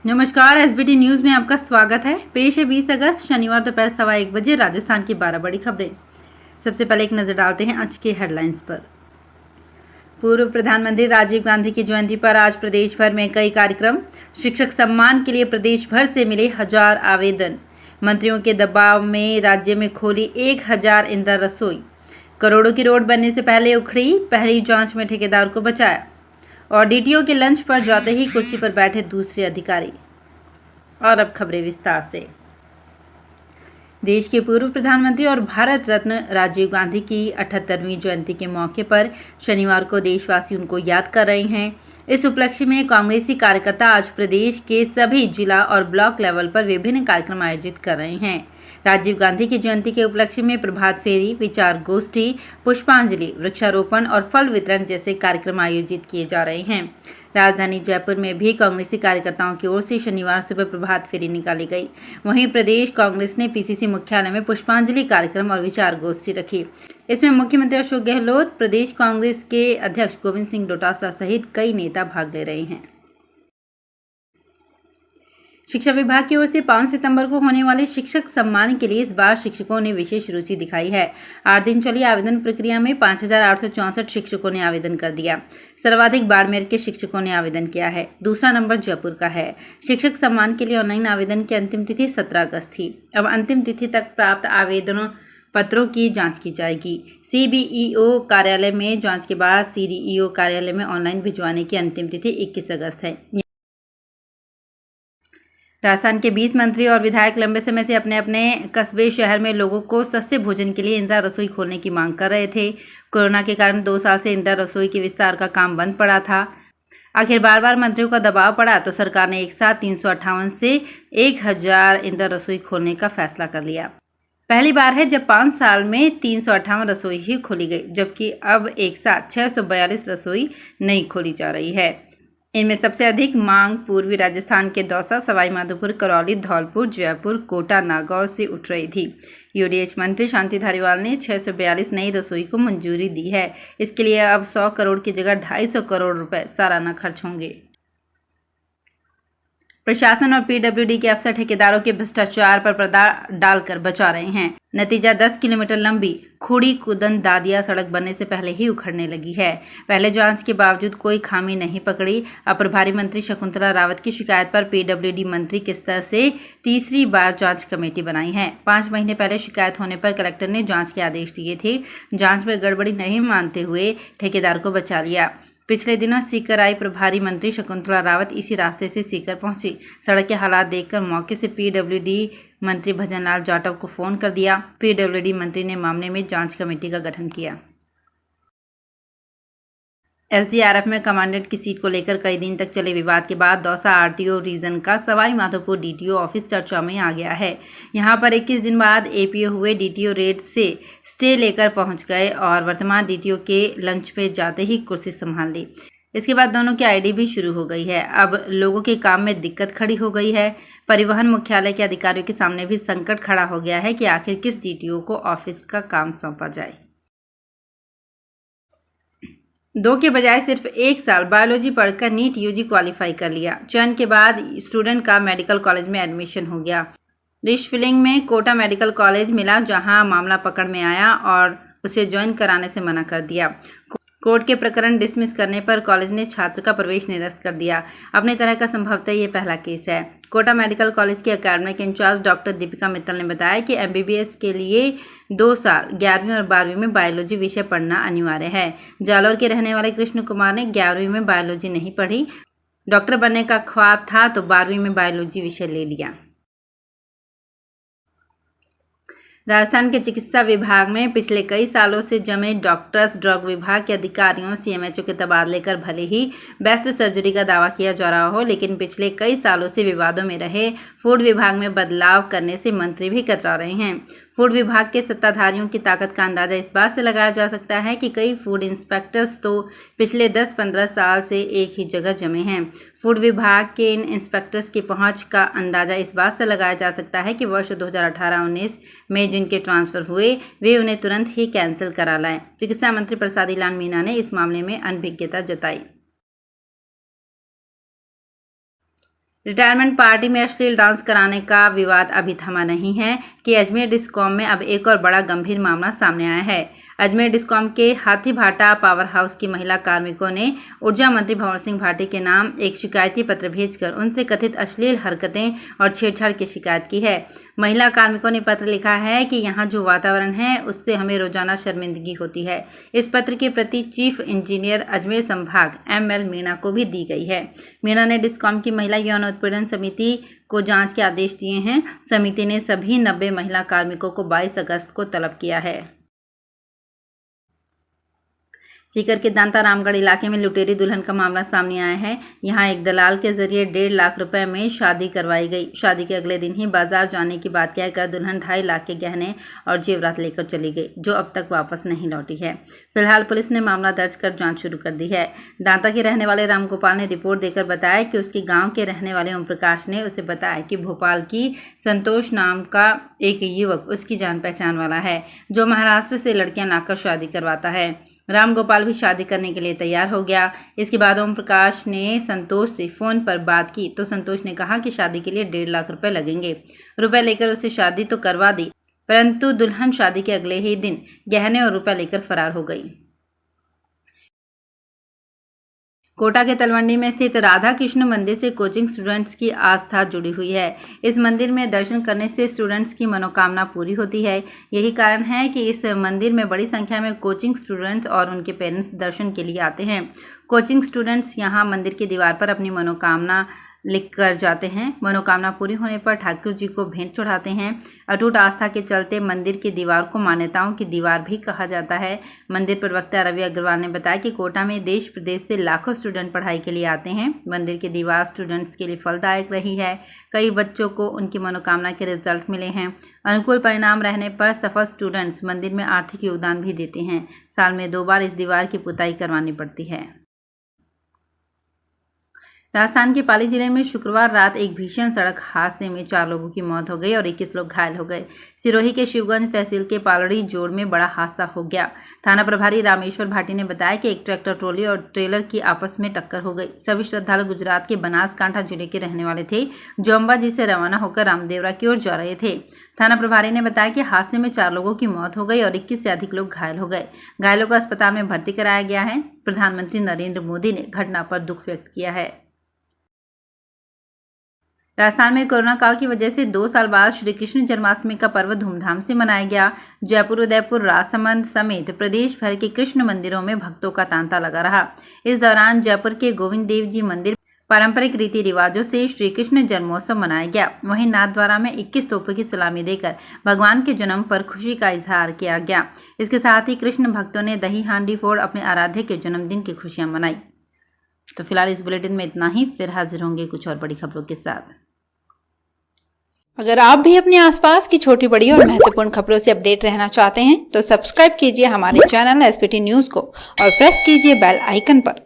नमस्कार, SBT news में आपका स्वागत है। पेश है 20 अगस्त शनिवार दोपहर 1:15 राजस्थान की 12 बड़ी खबरें। सबसे पहले एक नजर डालते हैं आज के हेडलाइंस पर। पूर्व प्रधानमंत्री राजीव गांधी की जयंती पर आज प्रदेश भर में कई कार्यक्रम। शिक्षक सम्मान के लिए प्रदेश भर से मिले 1000 आवेदन। मंत्रियों के दबाव में राज्य में खोली 1000 इंदिरा रसोई। करोड़ों की रोड बनने से पहले उखड़ी, पहली जांच में ठेकेदार को बचाया। और डीटीओ के लंच पर जाते ही कुर्सी पर बैठे दूसरे अधिकारी। और अब खबरें विस्तार से। देश के पूर्व प्रधानमंत्री और भारत रत्न राजीव गांधी की 78वीं जयंती के मौके पर शनिवार को देशवासी उनको याद कर रहे हैं। इस उपलक्ष्य में कांग्रेसी कार्यकर्ता आज प्रदेश के सभी जिला और ब्लॉक लेवल पर विभिन्न कार्यक्रम आयोजित कर रहे हैं। राजीव गांधी की जयंती के उपलक्ष्य में प्रभात फेरी, विचार गोष्ठी, पुष्पांजलि, वृक्षारोपण और फल वितरण जैसे कार्यक्रम आयोजित किए जा रहे हैं। राजधानी जयपुर में भी कांग्रेसी कार्यकर्ताओं की ओर से शनिवार सुबह प्रभात फेरी निकाली गई। वहीं प्रदेश कांग्रेस ने पीसीसी मुख्यालय में पुष्पांजलि कार्यक्रम और विचार गोष्ठी रखी। इसमें मुख्यमंत्री अशोक गहलोत, प्रदेश कांग्रेस के अध्यक्ष गोविंद सिंह डोटासरा सहित कई नेता भाग ले रहे हैं। शिक्षा विभाग की ओर से 5 सितंबर को होने वाले शिक्षक सम्मान के लिए इस बार शिक्षकों ने विशेष रुचि दिखाई है। 8 दिन चली आवेदन प्रक्रिया में 5864 शिक्षकों ने आवेदन कर दिया। सर्वाधिक बाड़मेर के शिक्षकों ने आवेदन किया है। दूसरा नंबर जयपुर का है। शिक्षक सम्मान के लिए ऑनलाइन आवेदन की अंतिम तिथि 17 अगस्त थी। अब अंतिम तिथि तक प्राप्त आवेदनों पत्रों की जांच की जाएगी। सीबीईओ कार्यालय में जांच के बाद सीडीईओ कार्यालय में ऑनलाइन भिजवाने की अंतिम तिथि 21 अगस्त है। राजस्थान के 20 मंत्री और विधायक लंबे समय से अपने अपने कस्बे शहर में लोगों को सस्ते भोजन के लिए इंदिरा रसोई खोलने की मांग कर रहे थे। कोरोना के कारण 2 साल से इंदिरा रसोई के विस्तार का काम बंद पड़ा था। आखिर बार बार मंत्रियों का दबाव पड़ा तो सरकार ने एक साथ 358 से 1000 इंदिरा रसोई खोलने का फैसला कर लिया। पहली बार है जब 5 साल में 358 रसोई ही खोली गई, जबकि अब एक साथ 642 रसोई नहीं खोली जा रही है। इनमें सबसे अधिक मांग पूर्वी राजस्थान के दौसा, सवाई माधोपुर, करौली, धौलपुर, जयपुर, कोटा, नागौर से उठ रही थी। यूडीएच मंत्री शांति धारीवाल ने 642 नई रसोई को मंजूरी दी है। इसके लिए अब 100 करोड़ की जगह 250 करोड़ रुपए सालाना खर्च होंगे। प्रशासन और पीडब्ल्यूडी के अफसर ठेकेदारों के भ्रष्टाचार पर पर्दा डालकर बचा रहे हैं। नतीजा 10 किलोमीटर लंबी खूड़ी कुदन दादिया सड़क बनने से पहले ही उखड़ने लगी है। पहले जांच के बावजूद कोई खामी नहीं पकड़ी। अब प्रभारी मंत्री शकुंतला रावत की शिकायत पर पीडब्ल्यूडी मंत्री के स्तर से तीसरी बार जांच कमेटी बनाई है। 5 महीने पहले शिकायत होने पर कलेक्टर ने जांच के आदेश दिए थे। जांच में गड़बड़ी नहीं मानते हुए ठेकेदार को बचा लिया। पिछले दिनों सीकर आई प्रभारी मंत्री शकुंतला रावत इसी रास्ते से सीकर पहुंची। सड़क के हालात देखकर मौके से पीडब्ल्यूडी मंत्री भजनलाल जाटव को फोन कर दिया। पीडब्ल्यूडी मंत्री ने मामले में जांच कमेटी का गठन किया। एसडीआरएफ में कमांडेंट की सीट को लेकर कई दिन तक चले विवाद के बाद दौसा आरटीओ रीजन का सवाई माधोपुर डीटीओ ऑफिस चर्चा में आ गया है। यहां पर 21 दिन बाद एपीओ हुए डीटीओ रेड से स्टे लेकर पहुंच गए और वर्तमान डीटीओ के लंच पे जाते ही कुर्सी संभाल ली। इसके बाद दोनों की आईडी भी शुरू हो गई है। अब लोगों के काम में दिक्कत खड़ी हो गई है। परिवहन मुख्यालय के अधिकारियों के सामने भी संकट खड़ा हो गया है कि आखिर किस डीटीओ को ऑफिस का काम सौंपा जाए। 2 के बजाय सिर्फ 1 साल बायोलॉजी पढ़कर नीट यूजी क्वालिफाई कर लिया। चयन के बाद स्टूडेंट का मेडिकल कॉलेज में एडमिशन हो गया। रिश फिलिंग में कोटा मेडिकल कॉलेज मिला, जहां मामला पकड़ में आया और उसे ज्वाइन कराने से मना कर दिया। कोर्ट के प्रकरण डिसमिस करने पर कॉलेज ने छात्र का प्रवेश निरस्त कर दिया। अपने तरह का संभवतः ये पहला केस है। कोटा मेडिकल कॉलेज की academic incharge doctor Deepika Mittal ने बताया कि एमबीबीएस के लिए 2 साल 11वीं और 12वीं में बायोलॉजी विषय पढ़ना अनिवार्य है। जालौर के रहने वाले कृष्ण कुमार ने 11वीं में बायोलॉजी नहीं पढ़ी। डॉक्टर बनने का ख्वाब था तो 12वीं में बायोलॉजी विषय ले लिया। राजस्थान के चिकित्सा विभाग में पिछले कई सालों से जमे डॉक्टर्स, ड्रग विभाग के अधिकारियों, सीएमएचओ के तबादले कर भले ही बेस्ट सर्जरी का दावा किया जा रहा हो, लेकिन पिछले कई सालों से विवादों में रहे फूड विभाग में बदलाव करने से मंत्री भी कतरा रहे हैं। फूड विभाग के सत्ताधारियों की ताकत का अंदाजा इस बात से लगाया जा सकता है कि कई फूड इंस्पेक्टर्स तो पिछले 10-15 साल से एक ही जगह जमे हैं। फूड विभाग के इन इंस्पेक्टर्स की पहुंच का अंदाजा इस बात से लगाया जा सकता है कि वर्ष 2018-19 में जिनके ट्रांसफर हुए वे उन्हें तुरंत ही कैंसिल करा लाएं। चिकित्सा मंत्री प्रसादी लाल मीणा ने इस मामले में अनभिज्ञता जताई। रिटायरमेंट पार्टी में अश्लील डांस कराने का विवाद अभी थमा नहीं है कि अजमेर डिस्कॉम में अब एक और बड़ा गंभीर मामला सामने आया है। अजमेर डिस्कॉम के हाथीभाटा पावर हाउस की महिला कार्मिकों ने ऊर्जा मंत्री भंवर सिंह भाटी के नाम एक शिकायती पत्र भेजकर उनसे कथित अश्लील हरकतें और छेड़छाड़ की शिकायत की है। महिला कार्मिकों ने पत्र लिखा है कि यहाँ जो वातावरण है उससे हमें रोजाना शर्मिंदगी होती है। इस पत्र की प्रति चीफ इंजीनियर अजमेर संभाग ML मीणा को भी दी गई है। मीणा ने डिस्कॉम की महिला यौन उत्पीड़न समिति को जांच के आदेश दिए हैं। समिति ने सभी 90 महिला कार्मिकों को 22 अगस्त को तलब किया है। सीकर के दांता रामगढ़ इलाके में लुटेरी दुल्हन का मामला सामने आया है। यहां एक दलाल के जरिए 1.5 लाख रुपए में शादी करवाई गई। शादी के अगले दिन ही बाजार जाने की बात कहकर दुल्हन 2.5 लाख के गहने और जेवरात लेकर चली गई, जो अब तक वापस नहीं लौटी है। फिलहाल पुलिस ने मामला दर्ज कर जांच शुरू कर दी है। दांता के रहने वाले रामगोपाल ने रिपोर्ट देकर बताया कि उसके गाँव के रहने वाले ओम प्रकाश ने उसे बताया कि भोपाल की संतोष नाम का एक युवक उसकी जान पहचान वाला है, जो महाराष्ट्र से लड़कियां लाकर शादी करवाता है। रामगोपाल भी शादी करने के लिए तैयार हो गया। इसके बाद ओम प्रकाश ने संतोष से फ़ोन पर बात की तो संतोष ने कहा कि शादी के लिए 1.5 लाख रुपए लगेंगे। रुपए लेकर उसे शादी तो करवा दी, परंतु दुल्हन शादी के अगले ही दिन गहने और रुपए लेकर फरार हो गई। कोटा के तलवंडी में स्थित राधा कृष्ण मंदिर से कोचिंग स्टूडेंट्स की आस्था जुड़ी हुई है। इस मंदिर में दर्शन करने से स्टूडेंट्स की मनोकामना पूरी होती है। यही कारण है कि इस मंदिर में बड़ी संख्या में कोचिंग स्टूडेंट्स और उनके पेरेंट्स दर्शन के लिए आते हैं। कोचिंग स्टूडेंट्स यहां मंदिर की दीवार पर अपनी मनोकामना लिख कर जाते हैं। मनोकामना पूरी होने पर ठाकुर जी को भेंट चढ़ाते हैं। अटूट आस्था के चलते मंदिर की दीवार को मान्यताओं की दीवार भी कहा जाता है। मंदिर प्रवक्ता रवि अग्रवाल ने बताया कि कोटा में देश प्रदेश से लाखों स्टूडेंट पढ़ाई के लिए आते हैं। मंदिर की दीवार स्टूडेंट्स के लिए फलदायक रही है। कई बच्चों को उनकी मनोकामना के रिजल्ट मिले हैं। अनुकूल परिणाम रहने पर सफल स्टूडेंट्स मंदिर में आर्थिक योगदान भी देते हैं। साल में 2 बार इस दीवार की पुताई करवानी पड़ती है। राजस्थान के पाली जिले में शुक्रवार रात एक भीषण सड़क हादसे में 4 लोगों की मौत हो गई और 21 लोग घायल हो गए। सिरोही के शिवगंज तहसील के पालड़ी जोड़ में बड़ा हादसा हो गया। थाना प्रभारी रामेश्वर भाटी ने बताया कि एक ट्रैक्टर ट्रॉली और ट्रेलर की आपस में टक्कर हो गई। सभी श्रद्धालु गुजरात के बनासकांठा जिले के रहने वाले थे, जो अंबाजी से रवाना होकर रामदेवरा की ओर जा रहे थे। थाना प्रभारी ने बताया कि हादसे में 4 लोगों की मौत हो गई और 21 से अधिक लोग घायल हो गए। घायलों को अस्पताल में भर्ती कराया गया है। प्रधानमंत्री नरेंद्र मोदी ने घटना पर दुख व्यक्त किया है। राजस्थान में कोरोना काल की वजह से 2 साल बाद श्री कृष्ण जन्माष्टमी का पर्व धूमधाम से मनाया गया। जयपुर, उदयपुर, राजसमंद समेत प्रदेश भर के कृष्ण मंदिरों में भक्तों का तांता लगा रहा। इस दौरान जयपुर के गोविंद देव जी मंदिर पारंपरिक रीति रिवाजों से श्री कृष्ण जन्मोत्सव मनाया गया। वहीं नाथद्वारा में 21 तोपों की सलामी देकर भगवान के जन्म पर खुशी का इजहार किया गया। इसके साथ ही कृष्ण भक्तों ने दही हांडी फोड़ अपने आराध्य के जन्मदिन की खुशियां मनाई। तो फिलहाल इस बुलेटिन में इतना ही। फिर हाजिर होंगे कुछ और बड़ी खबरों के साथ। अगर आप भी अपने आसपास की छोटी बड़ी और महत्वपूर्ण खबरों से अपडेट रहना चाहते हैं तो सब्सक्राइब कीजिए हमारे चैनल SPT न्यूज को और प्रेस कीजिए बेल आइकन पर।